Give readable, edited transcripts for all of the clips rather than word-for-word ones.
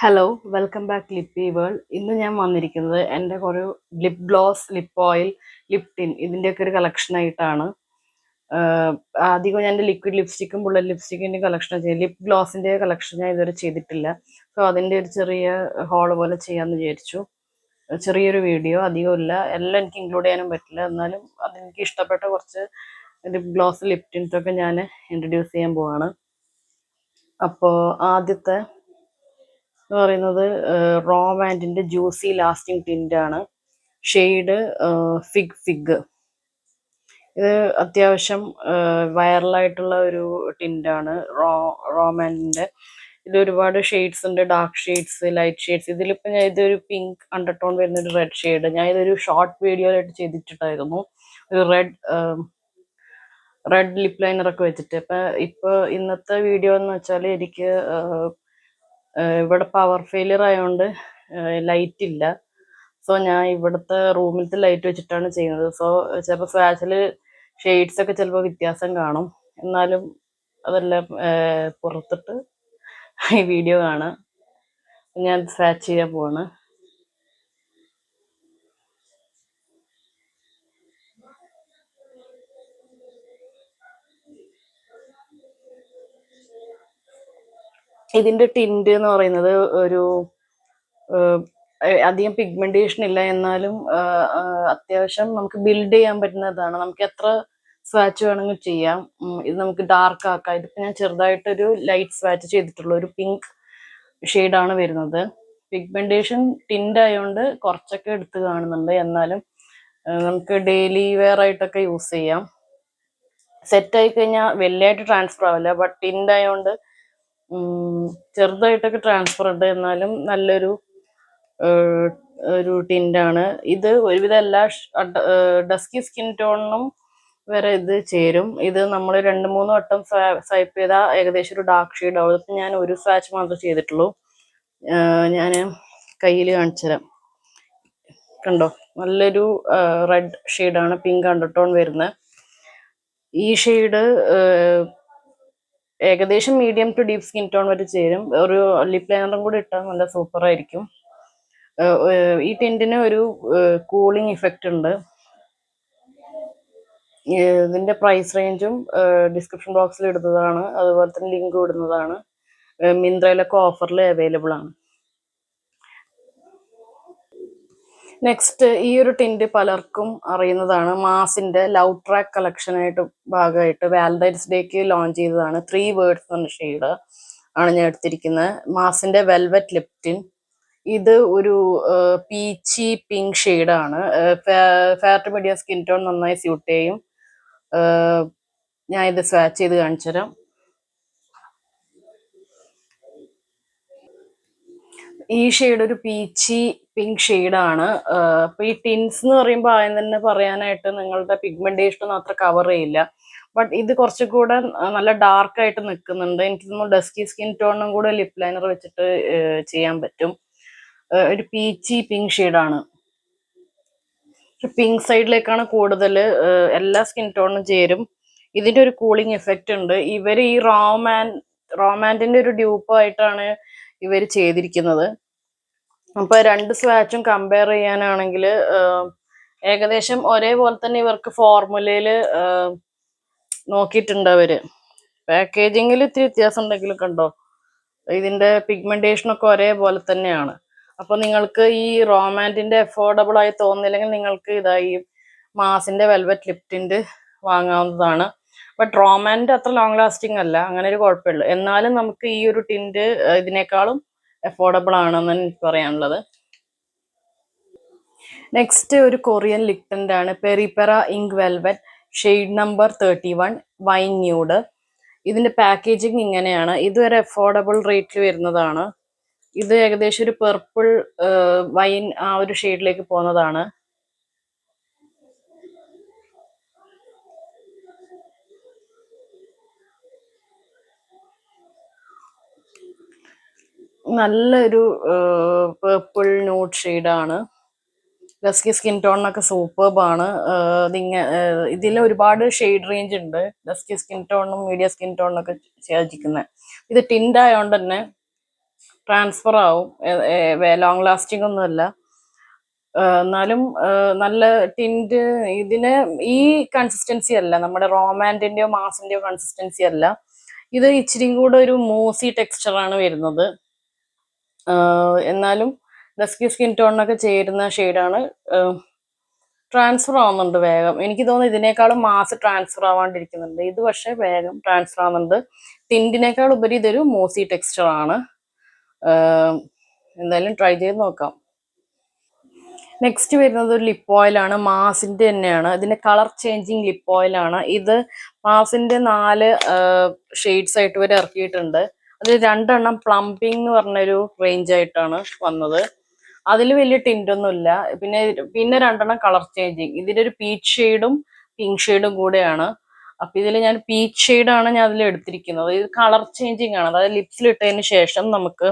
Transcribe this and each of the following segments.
Hello, welcome back lippy world. ഇന്ന് ഞാൻ വന്നിരിക്കുന്നത് എൻ്റെ കുറേ lip gloss, lip oil, lip tint ഇതിൻ്റെയൊക്കെ ഒരു കളക്ഷനായിട്ടാണ്. അധികം ഞാൻ എൻ്റെ ലിക്വിഡ് ലിപ്സ്റ്റിക്കും ബുള്ളറ്റ് ലിപ്സ്റ്റിക്കിൻ്റെ കളക്ഷൻ ചെയ്യും. ലിപ് ഗ്ലോസിൻ്റെ കളക്ഷൻ ഞാൻ ഇതുവരെ ചെയ്തിട്ടില്ല. സോ അതിൻ്റെ ഒരു ചെറിയ ഹോള് പോലെ ചെയ്യാമെന്ന് വിചാരിച്ചു. ചെറിയൊരു വീഡിയോ, അധികമില്ല. എല്ലാം എനിക്ക് ഇൻക്ലൂഡ് ചെയ്യാനും പറ്റില്ല. എന്നാലും അതെനിക്ക് ഇഷ്ടപ്പെട്ട കുറച്ച് ലിപ് ഗ്ലോസ്, ലിപ് ടിൻസൊക്കെ ഞാൻ ഇൻട്രൊഡ്യൂസ് ചെയ്യാൻ പോവാണ്. അപ്പോൾ ആദ്യത്തെ എന്ന് പറയുന്നത് റോമാൻഡിൻ്റെ ജ്യൂസി ലാസ്റ്റിംഗ് ടിൻ്റാണ്. Shade fig fig. ഇത് അത്യാവശ്യം വൈറലായിട്ടുള്ള ഒരു ടിൻ്റാണ് റോമാൻഡിൻ്റെ. ഇത് ഒരുപാട് ഷെയ്ഡ്സ് ഉണ്ട്, ഡാർക്ക് ഷെയ്ഡ്സ്, ലൈറ്റ് ഷെയ്ഡ്സ്. ഇതിലിപ്പോൾ ഞാൻ ഇതൊരു പിങ്ക് അണ്ടർടോൺ വരുന്നൊരു റെഡ് ഷെയ്ഡ് ഞാൻ ഇതൊരു ഷോർട്ട് വീഡിയോയിലായിട്ട് ചെയ്തിട്ടുണ്ടായിരുന്നു. ഒരു റെഡ് ലിപ് ലൈനറൊക്കെ വെച്ചിട്ട്. ഇപ്പോൾ ഇന്നത്തെ വീഡിയോ എന്ന് വെച്ചാൽ എനിക്ക് ഇവിടെ പവർ ഫെയിലിയർ ആയതുകൊണ്ട് ലൈറ്റ് ഇല്ല. സോ ഞാൻ ഇവിടുത്തെ റൂമിലത്തെ ലൈറ്റ് വെച്ചിട്ടാണ് ചെയ്യുന്നത്. സോ ചിലപ്പോൾ സ്വാച്ചിൽ ഷെയ്ഡ്സ് ഒക്കെ ചിലപ്പോൾ വ്യത്യാസം കാണും. എന്നാലും അതെല്ലാം പുറത്തിട്ട് ഈ വീഡിയോ കാണാം. ഞാൻ സ്വാച്ച് ചെയ്യാൻ പോവാണ്. ഇതിൻ്റെ ടിൻറ്റ് എന്ന് പറയുന്നത് ഒരു അധികം പിഗ്മെന്റേഷൻ ഇല്ല, എന്നാലും അത്യാവശ്യം നമുക്ക് ബിൽഡ് ചെയ്യാൻ പറ്റുന്നതാണ്. നമുക്ക് എത്ര സ്വാച്ച് വേണമെങ്കിൽ ചെയ്യാം. ഇത് നമുക്ക് ഡാർക്ക് ആക്കാം. ഇതിപ്പോൾ ഞാൻ ചെറുതായിട്ടൊരു ലൈറ്റ് സ്വാച്ച് ചെയ്തിട്ടുള്ളൂ. ഒരു പിങ്ക് ഷെയ്ഡാണ് വരുന്നത്. പിഗ്മെന്റേഷൻ ടിൻറ്റ് ആയതുകൊണ്ട് കുറച്ചൊക്കെ എടുത്ത് കാണുന്നുണ്ട്. എന്നാലും നമുക്ക് ഡെയിലി വെയർ ആയിട്ടൊക്കെ യൂസ് ചെയ്യാം. സെറ്റ് ആയി കഴിഞ്ഞാൽ വലിയതായിട്ട് ട്രാൻസ്ഫർ ആവില്ല. ബട്ട് ടിൻറ്റ് ആയതുകൊണ്ട് ചെറുതായിട്ടൊക്കെ ട്രാൻസ്ഫർ ഉണ്ട്. എന്നാലും നല്ലൊരു ഒരു ടിൻ്റാണ് ഇത്. ഒരുവിധം എല്ലാ ഡസ്കി സ്കിൻ ടോണിനും വരെ ഇത് ചേരും. ഇത് നമ്മൾ 2-3 വട്ടം സ്വൈപ്പ് ചെയ്താൽ ഏകദേശം ഒരു ഡാർക്ക് ഷെയ്ഡ് ആവും. ഇപ്പം ഞാൻ ഒരു സ്വാച്ച് മാത്രമേ ചെയ്തിട്ടുള്ളൂ. ഞാൻ കയ്യിൽ കാണിച്ചു തരാം. കണ്ടോ, നല്ലൊരു റെഡ് ഷെയ്ഡാണ്, പിങ്ക് അണ്ടർടോൺ വരുന്നത്. ഈ ഷെയ്ഡ് ഏകദേശം medium to deep skin tone വരെ ചേരും. ഒരു ലിപ് ലൈനറും കൂടി ഇട്ടാൽ നല്ല സൂപ്പർ ആയിരിക്കും. ഈ ടിൻറ്റിന് ഒരു കൂളിംഗ് ഇഫക്റ്റ് ഉണ്ട്. ഇതിന്റെ പ്രൈസ് റേഞ്ചും ഡിസ്ക്രിപ്ഷൻ ബോക്സിൽ ഇടുന്നതാണ്. അതുപോലെ തന്നെ ലിങ്ക് ഇടുന്നതാണ്. മിന്ത്രയിലൊക്കെ ഓഫറിൽ അവൈലബിൾ ആണ്. നെക്സ്റ്റ്, ഈ ഒരു ടിൻറ്റ് പലർക്കും അറിയുന്നതാണ്. മാസിന്റെ ലവ് ട്രാക്ക് കളക്ഷനായിട്ട് ഭാഗമായിട്ട് വാലന്റൈൻസ് ഡേക്ക് ലോഞ്ച് ചെയ്തതാണ്. 3 വേർഡ്സ് എന്ന ഷെയ്ഡ് ആണ് ഞാൻ എടുത്തിരിക്കുന്നത്. മാസിന്റെ വെൽവെറ്റ് ലിപ് ടിൻ. ഇത് ഒരു പീച്ചി പിങ്ക് ഷെയ്ഡാണ്. Fair to medium skin tone നന്നായി സ്യൂട്ട് ചെയ്യും. ഞാൻ ഇത് സ്വാച്ച് ചെയ്ത് കാണിച്ചു തരാം. ഈ ഷെയ്ഡ് ഒരു പീച്ചി പിങ്ക് ഷെയ്ഡാണ്. അപ്പോൾ ഈ ടിൻസ് എന്ന് പറയുമ്പോൾ ആദ്യം തന്നെ പറയാനായിട്ട് നിങ്ങളുടെ പിഗ്മെന്റേഷൻ ഒന്നും അത്ര കവർ ചെയ്യില്ല. ബട്ട് ഇത് കുറച്ചുകൂടെ നല്ല ഡാർക്ക് ആയിട്ട് നിൽക്കുന്നുണ്ട്. എനിക്ക് തോന്നുന്നു ഡസ്കി സ്കിൻ ടോണും കൂടെ ലിപ് ലൈനർ വെച്ചിട്ട് ചെയ്യാൻ പറ്റും. ഒരു പീച്ചി പിങ്ക് ഷെയ്ഡാണ്. പിങ്ക് സൈഡിലേക്കാണ് കൂടുതൽ. എല്ലാ സ്കിൻ ടോണും ചേരും. ഇതിന്റെ ഒരു കൂളിംഗ് എഫക്റ്റ് ഉണ്ട്. ഇവർ ഈ റോമാൻഡിന്റെ ഒരു ഡ്യൂപ്പായിട്ടാണ് ഇവർ ചെയ്തിരിക്കുന്നത്. അപ്പൊ 2 സ്വാച്ചും കമ്പയർ ചെയ്യാനാണെങ്കിൽ ഏകദേശം ഒരേപോലെ തന്നെ ഇവർക്ക് ഫോർമുലയില് നോക്കിയിട്ടുണ്ട് അവര്. പാക്കേജിങ്ങിൽ ഇത്തിരി വ്യത്യാസം ഉണ്ടെങ്കിലും കണ്ടോ, ഇതിന്റെ പിഗ്മെന്റേഷൻ ഒക്കെ ഒരേപോലെ തന്നെയാണ്. അപ്പൊ നിങ്ങൾക്ക് ഈ റോമാൻഡിന്റെ അഫോർഡബിൾ ആയി തോന്നുന്നില്ലെങ്കിൽ നിങ്ങൾക്ക് ഇതായി മാസിന്റെ വെൽവെറ്റ് ലിപ് ടിന്റ് വാങ്ങാവുന്നതാണ്. ബട്ട് റോമാൻഡ് അത്ര ലോങ് ലാസ്റ്റിംഗ് അല്ല, അങ്ങനെ ഒരു കുഴപ്പമില്ല. എന്നാലും നമുക്ക് ഈ ഒരു ടിന്റ് ഇതിനേക്കാളും അഫോർഡബിൾ ആണെന്ന് എനിക്ക് പറയാനുള്ളത്. നെക്സ്റ്റ് ഒരു കൊറിയൻ ലിപ് ടിന്റ് ആണ്. Peripera ink velvet shade number 31 wine nude. ഇതിന്റെ പാക്കേജിങ് ഇങ്ങനെയാണ്. ഇതൊരു അഫോർഡബിൾ റേറ്റിൽ വരുന്നതാണ്. ഇത് ഏകദേശം ഒരു പെർപ്പിൾ വൈൻ ആ ഒരു ഷെയ്ഡിലേക്ക് പോകുന്നതാണ്. നല്ലൊരു പേർപ്പിൾ ന്യൂഡ് ഷെയ്ഡാണ്. ഡസ്കി സ്കിൻ ടോണിനൊക്കെ സൂപ്പർബാണ്. ഇതിൽ ഒരുപാട് ഷെയ്ഡ് റേഞ്ച് ഉണ്ട്. ഡസ്കി സ്കിൻ ടോണിനും മീഡിയം സ്കിൻ ടോണിനൊക്കെ യോജിക്കുന്നത്. ഇത് ടിൻഡ് ആയതുകൊണ്ട് തന്നെ ട്രാൻസ്ഫർ ആവും. ലോങ് ലാസ്റ്റിംഗ് ഒന്നുമല്ല. എന്നാലും നല്ല ടിൻറ്റ്. ഇതിന് ഈ കൺസിസ്റ്റൻസി അല്ല, നമ്മുടെ റോമാൻഡിന്റെയോ മാസിന്റെയോ കൺസിസ്റ്റൻസി അല്ല. ഇത് ഇച്ചിരി കൂടെ ഒരു മൂസി ടെക്സ്ചറാണ് വരുന്നത്. എന്നാലും ഡസ്കി സ്കിൻ ടോണിനൊക്കെ ചേരുന്ന ഷെയ്ഡാണ്. ട്രാൻസ്ഫർ ആവുന്നുണ്ട് വേഗം. എനിക്ക് തോന്നുന്നു ഇതിനേക്കാളും മാസ് ട്രാൻസ്ഫർ ആവാണ്ടിരിക്കുന്നുണ്ട്. ഇത് പക്ഷേ വേഗം ട്രാൻസ്ഫർ ആവുന്നുണ്ട്. ടിൻറ്റിനേക്കാൾ ഉപരി ഇതൊരു മൂസി ടെക്സ്ചറാണ്. എന്തായാലും ട്രൈ ചെയ്ത് നോക്കാം. നെക്സ്റ്റ് വരുന്നത് ഒരു ലിപ്പ് ഓയിലാണ്. മാസിന്റെ തന്നെയാണ്. ഇതിന്റെ കളർ ചേഞ്ചിങ് ലിപ്പ് ഓയിലാണ് ഇത്. മാസിന്റെ 4 ഷെയ്ഡ്സ് ആയിട്ട് ഇവർ ഇറക്കിയിട്ടുണ്ട്. അതിൽ 2 പ്ലംപിംഗ് എന്ന് പറഞ്ഞൊരു റേഞ്ച് ആയിട്ടാണ് വന്നത്. അതിൽ വലിയ ടിൻറ്റൊന്നുമില്ല. പിന്നെ 2 കളർ ചേഞ്ചിങ്. ഇതിലൊരു പീച്ച് ഷെയ്ഡും പിങ്ക് ഷെയ്ഡും കൂടെയാണ്. അപ്പൊ ഇതിൽ ഞാൻ പീച്ച് ഷെയ്ഡാണ് ഞാൻ അതിൽ എടുത്തിരിക്കുന്നത്. ഇത് കളർ ചേഞ്ചിങ് ആണ്. അതായത് ലിപ്സിൽ ഇട്ടതിന് ശേഷം നമുക്ക്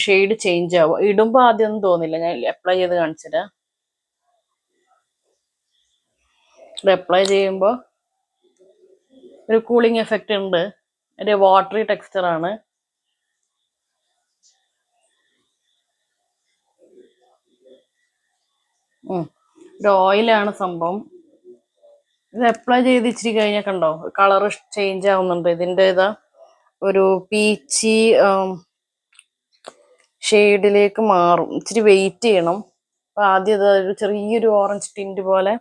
ഷെയ്ഡ് ചേഞ്ച് ആവും. ഇടുമ്പോ ആദ്യം ഒന്നും തോന്നില്ല. ഞാൻ അപ്ലൈ ചെയ്ത് കാണിച്ചിട്ട്. ഇത് അപ്ലൈ ചെയ്യുമ്പോൾ ഒരു കൂളിംഗ് എഫക്റ്റ് ഉണ്ട്. ഒരു വാട്ടറി ടെക്സ്ചർ ആണ്. ഒരു ഓയിലാണ് സംഭവം. ഇത് അപ്ലൈ ചെയ്ത് ഇച്ചിരി കഴിഞ്ഞാൽ കണ്ടോ കളർ ചേഞ്ച് ആവുന്നുണ്ട്. ഇതിൻ്റെ ഇതാ ഒരു പീച്ചി ഷെയ്ഡിലേക്ക് മാറും. ഇച്ചിരി വെയിറ്റ് ചെയ്യണം. അപ്പൊ ആദ്യം ഇത് ഒരു ചെറിയൊരു ഓറഞ്ച് ടിൻറ്റ് പോലെ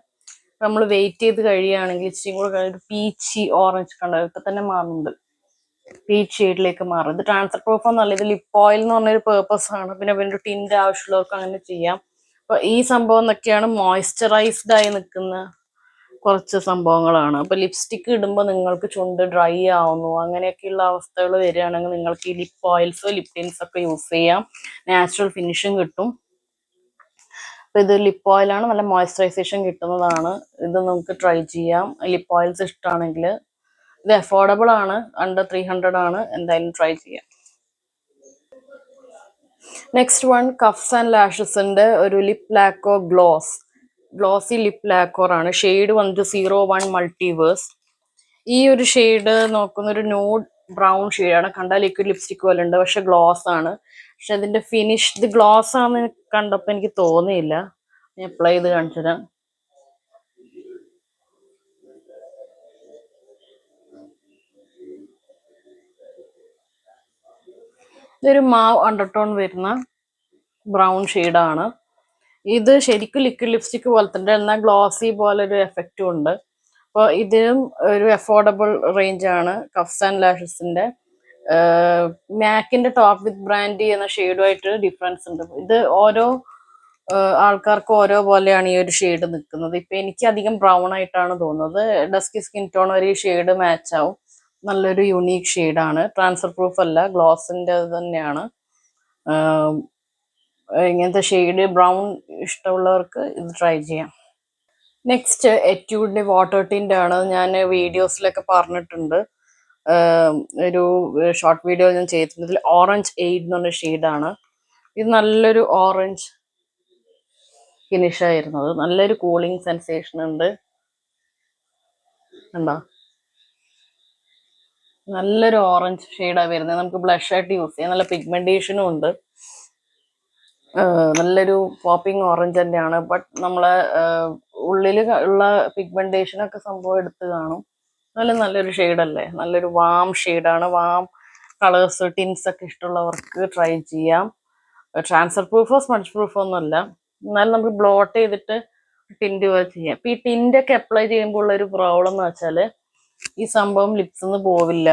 നമ്മൾ വെയിറ്റ് ചെയ്ത് കഴിയുകയാണെങ്കിൽ ഇച്ചിരി കൂടെ ഒരു പീച്ചി ഓറഞ്ച് കണ്ടോ ഇപ്പൊ തന്നെ മാറുന്നുണ്ട്. പീച്ച് ഷെയ്ഡിലേക്ക് മാറും. ഇത് ട്രാൻസ്ഫർ പ്രൂഫ് ഒന്നല്ല. ഇത് ലിപ്പ് ഓയിൽ എന്ന് പറഞ്ഞൊരു പേർപ്പസ് ആണ്. പിന്നെ ഒരു ടിൻറ്റ് ആവശ്യമുള്ളവർക്ക് അങ്ങനെ ചെയ്യാം. അപ്പൊ ഈ സംഭവം എന്നൊക്കെയാണ് മോയ്സ്ചറൈസ്ഡ് ആയി നിൽക്കുന്ന കുറച്ച് സംഭവങ്ങളാണ്. അപ്പൊ ലിപ്സ്റ്റിക് ഇടുമ്പോൾ നിങ്ങൾക്ക് ചുണ്ട് ഡ്രൈ ആവുന്നു അങ്ങനെയൊക്കെയുള്ള അവസ്ഥകൾ വരികയാണെങ്കിൽ നിങ്ങൾക്ക് ഈ ലിപ്പ് ഓയിൽസോ ലിപ് ടിൻസ് ഒക്കെ യൂസ് ചെയ്യാം. നാച്ചുറൽ ഫിനിഷും കിട്ടും. അപ്പൊ ഇത് ലിപ്പ് ഓയിലാണ്. നല്ല മോയ്സ്ചറൈസേഷൻ കിട്ടുന്നതാണ്. ഇത് നമുക്ക് ട്രൈ ചെയ്യാം. ലിപ്പ് ഓയിൽസ് ഇഷ്ടമാണെങ്കിൽ. ഇത് അഫോർഡബിൾ ആണ്. അണ്ടർ 300 ആണ്. എന്തായാലും ട്രൈ ചെയ്യാം. നെക്സ്റ്റ് വൺ കഫ്സ് ആൻഡ് ലാഷസിന്റെ ഒരു ലിപ് ലാക്കോ ഗ്ലോസി ലിപ് ലാക്കോർ ആണ്. ഷെയ്ഡ് വന്നിട്ട് 01 മൾട്ടിവേഴ്സ്. ഈ ഒരു ഷെയ്ഡ് നോക്കുന്ന ഒരു ന്യൂഡ് ബ്രൗൺ ഷെയ്ഡാണ്. കണ്ടാൽ ലിക്വിഡ് ലിപ്സ്റ്റിക് പോലെ ഉണ്ട്. പക്ഷെ ഗ്ലോസ് ആണ്. പക്ഷെ അതിന്റെ ഫിനിഷ് ഇത് ഗ്ലോസ് ആണെന്ന് കണ്ടപ്പോൾ എനിക്ക് തോന്നിയില്ല. ഞാൻ അപ്ലൈ ചെയ്ത് കാണിച്ചുതരാം. ഇതൊരു മാവ് അണ്ടർടോൺ വരുന്ന ബ്രൗൺ ഷെയ്ഡാണ്. ഇത് ശരിക്കും ലിക്വിഡ് ലിപ്സ്റ്റിക് പോലെ തന്നെ എന്നാൽ ഗ്ലോസി പോലെ ഒരു എഫക്റ്റും ഉണ്ട്. അപ്പോൾ ഇതിനും ഒരു അഫോർഡബിൾ റേഞ്ച് ആണ്. കഫ്സ് ആൻഡ് ലാഷസിന്റെ മാക്കിന്റെ ടോപ്പ് വിത്ത് ബ്രാൻഡി എന്ന ഷെയ്ഡുമായിട്ട് ഡിഫറൻസ് ഉണ്ട്. ഇത് ഓരോ ആൾക്കാർക്ക് ഓരോ പോലെയാണ് ഈ ഒരു ഷെയ്ഡ് നിൽക്കുന്നത്. ഇപ്പൊ എനിക്ക് അധികം ബ്രൗൺ ആയിട്ടാണ് തോന്നുന്നത്. ഡസ്കി സ്കിൻ ടോൺ ഒരു ഷെയ്ഡ് മാച്ച് ആവും. നല്ലൊരു യുണീക്ക് ഷെയ്ഡാണ്. ട്രാൻസ്ഫർ പ്രൂഫ് അല്ല, ഗ്ലോസിന്റെ തന്നെയാണ്. ഇങ്ങനത്തെ ഷെയ്ഡ് ബ്രൗൺ ഇഷ്ടമുള്ളവർക്ക് ഇത് ട്രൈ ചെയ്യാം. നെക്സ്റ്റ് എറ്റ്യൂഡിന്റെ വാട്ടർ ടിന്റ് ആണ്. ഞാൻ വീഡിയോസിലൊക്കെ പറഞ്ഞിട്ടുണ്ട്. ഒരു ഷോർട്ട് വീഡിയോ ഞാൻ ചെയ്തിട്ടുണ്ട്. ഇതിൽ ഓറഞ്ച് എയ്ഡ് എന്ന് പറഞ്ഞ ഷെയ്ഡാണ്. ഇത് നല്ലൊരു ഓറഞ്ച് ഫിനിഷ് ആയിരുന്നത്. നല്ലൊരു കൂളിംഗ് സെൻസേഷൻ ഉണ്ട്. കണ്ടോ നല്ലൊരു ഓറഞ്ച് ഷെയ്ഡാണ് വരുന്നത്. നമുക്ക് ബ്ലഷ് ആയിട്ട് യൂസ് ചെയ്യാം. നല്ല പിഗ്മെന്റേഷനും ഉണ്ട്. നല്ലൊരു പോപ്പിംഗ് ഓറഞ്ച് തന്നെയാണ്. ബട്ട് നമ്മളെ ഉള്ളിൽ ഉള്ള പിഗ്മെന്റേഷൻ ഒക്കെ സംഭവം എടുത്ത് കാണും. നല്ലൊരു ഷെയ്ഡല്ലേ. നല്ലൊരു വാം ഷെയ്ഡാണ്. വാം കളേഴ്സ് ടിൻസ് ഒക്കെ ഇഷ്ടമുള്ളവർക്ക് ട്രൈ ചെയ്യാം. ട്രാൻസ്ഫർ പ്രൂഫോ സ്മഡ്ജ് പ്രൂഫോ ഒന്നുമല്ല. എന്നാലും നമുക്ക് ബ്ലോട്ട് ചെയ്തിട്ട് ടിൻറ്റ് പോലെ ചെയ്യാം. ഇപ്പൊ ഈ ടിൻറ്റ് ഒക്കെ അപ്ലൈ ചെയ്യുമ്പോൾ ഉള്ള ഒരു പ്രോബ്ലം എന്ന് വെച്ചാൽ ഈ സംഭവം ലിപ്സ് നിന്ന് പോവില്ല.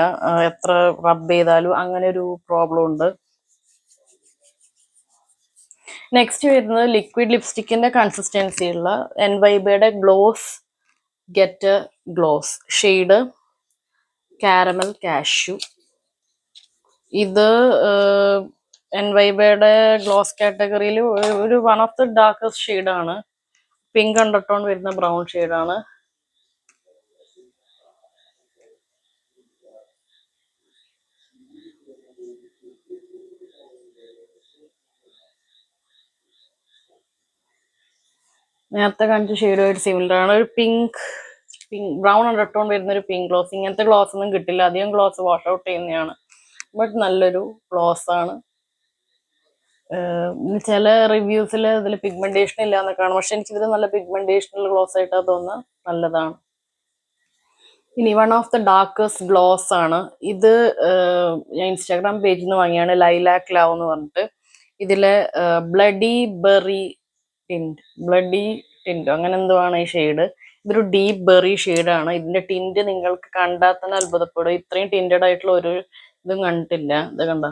എത്ര റബ്ബ് ചെയ്താലും അങ്ങനെ ഒരു പ്രോബ്ലം ഉണ്ട്. നെക്സ്റ്റ് വരുന്നത് ലിക്വിഡ് ലിപ്സ്റ്റിക്കിന്റെ കൺസിസ്റ്റൻസി ഉള്ള എൻവൈബയുടെ gloss get gloss shade caramel cashew. ഇത് എൻവൈബയുടെ ഗ്ലോസ് കാറ്റഗറിയിൽ ഒരു വൺ ഓഫ് ദ ഡാർക്കസ്റ്റ് ഷെയ്ഡാണ്. പിങ്ക് അണ്ടർടോൺ വരുന്ന ബ്രൗൺ ഷെയ്ഡാണ്. നേരത്തെ കാണിച്ച ഷെയ്ഡുമായിട്ട് സിമിലർ ആണ്. ഒരു പിങ്ക് ബ്രൗൺ അണ്ടർടോൺ വരുന്ന ഒരു പിങ്ക് ഗ്ലോസ്. ഇങ്ങനത്തെ ഗ്ലോസ് ഒന്നും കിട്ടില്ല. അധികം ഗ്ലോസ് വാഷ് ഔട്ട് ചെയ്യുന്നതാണ്. ബട്ട് നല്ലൊരു ഗ്ലോസ് ആണ്. ചില റിവ്യൂസിൽ ഇതിൽ പിഗ്മെന്റേഷൻ ഇല്ല എന്നൊക്കെയാണ്, പക്ഷെ എനിക്കിതിൽ നല്ല പിഗ്മെന്റേഷനുള്ള ഗ്ലോസ് ആയിട്ടാണ് തോന്നുന്നത്. നല്ലതാണ്. ഇനി one of the darkest gloss ആണ് ഇത്. ഞാൻ ഇൻസ്റ്റാഗ്രാം പേജിൽ നിന്ന് വാങ്ങിയാണ്, ലൈലാക് ലവ് എന്ന് പറഞ്ഞിട്ട്. ഇതിലെ ബ്ലഡി ബെറി ടിൻറ്റ് അങ്ങനെ എന്തോ ആണ് ഈ ഷെയ്ഡ്. ഇതൊരു ഡീപ്പ് ബെറി ഷെയ്ഡാണ്. ഇതിന്റെ ടിൻറ്റ് നിങ്ങൾക്ക് കണ്ടാൽ തന്നെ അത്ഭുതപ്പെടും. ഇത്രയും ടിൻറ്റഡ് ആയിട്ടുള്ള ഒരു ഇതും കണ്ടിട്ടില്ല. ഇത് കണ്ട,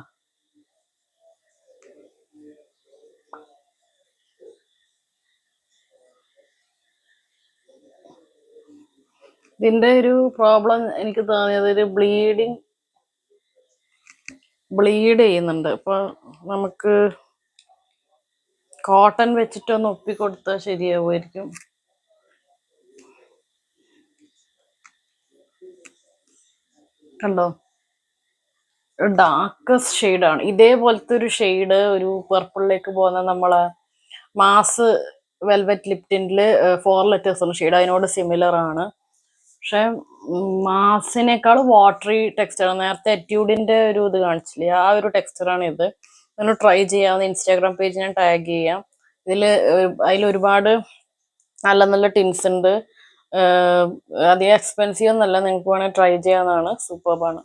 ഇതിന്റെ ഒരു പ്രോബ്ലം എനിക്ക് തോന്നിയത് ഒരു ബ്ലീഡ് ചെയ്യുന്നുണ്ട്. അപ്പൊ നമുക്ക് കോട്ടൺ വെച്ചിട്ടൊന്ന് ഒപ്പിക്കൊടുത്താൽ ശരിയാവുമായിരിക്കും. കണ്ടോ, ഡാർക്കസ്റ്റ് ഷെയ്ഡാണ്. ഇതേപോലത്തെ ഒരു ഷെയ്ഡ് ഒരു പർപ്പിളിലേക്ക് പോകുന്ന നമ്മളെ മാസ് വെൽവെറ്റ് ലിപ്റ്റിനില് 4 letters ആണ് ഷെയ്ഡ്, അതിനോട് സിമിലർ ആണ്. പക്ഷെ മാസിനേക്കാൾ വാട്ടറി ടെക്സ്ചറാണ്. നേരത്തെ എറ്റ്യൂഡിന്റെ ഒരു ഇത് കാണിച്ചില്ലേ, ആ ഒരു ടെക്സ്ചറാണ് ഇത്. നിങ്ങൾ ട്രൈ ചെയ്യാവുന്ന ഇൻസ്റ്റാഗ്രാം പേജ് ഞാൻ ടാഗ് ചെയ്യാം. അതിൽ ഒരുപാട് നല്ല നല്ല ടിൻസ് ഉണ്ട്. അധികം എക്സ്പെൻസീവ് ഒന്നല്ല, നിങ്ങൾക്ക് വേണമെങ്കിൽ ട്രൈ ചെയ്യാവുന്നതാണ്. സൂപ്പർബാണ്.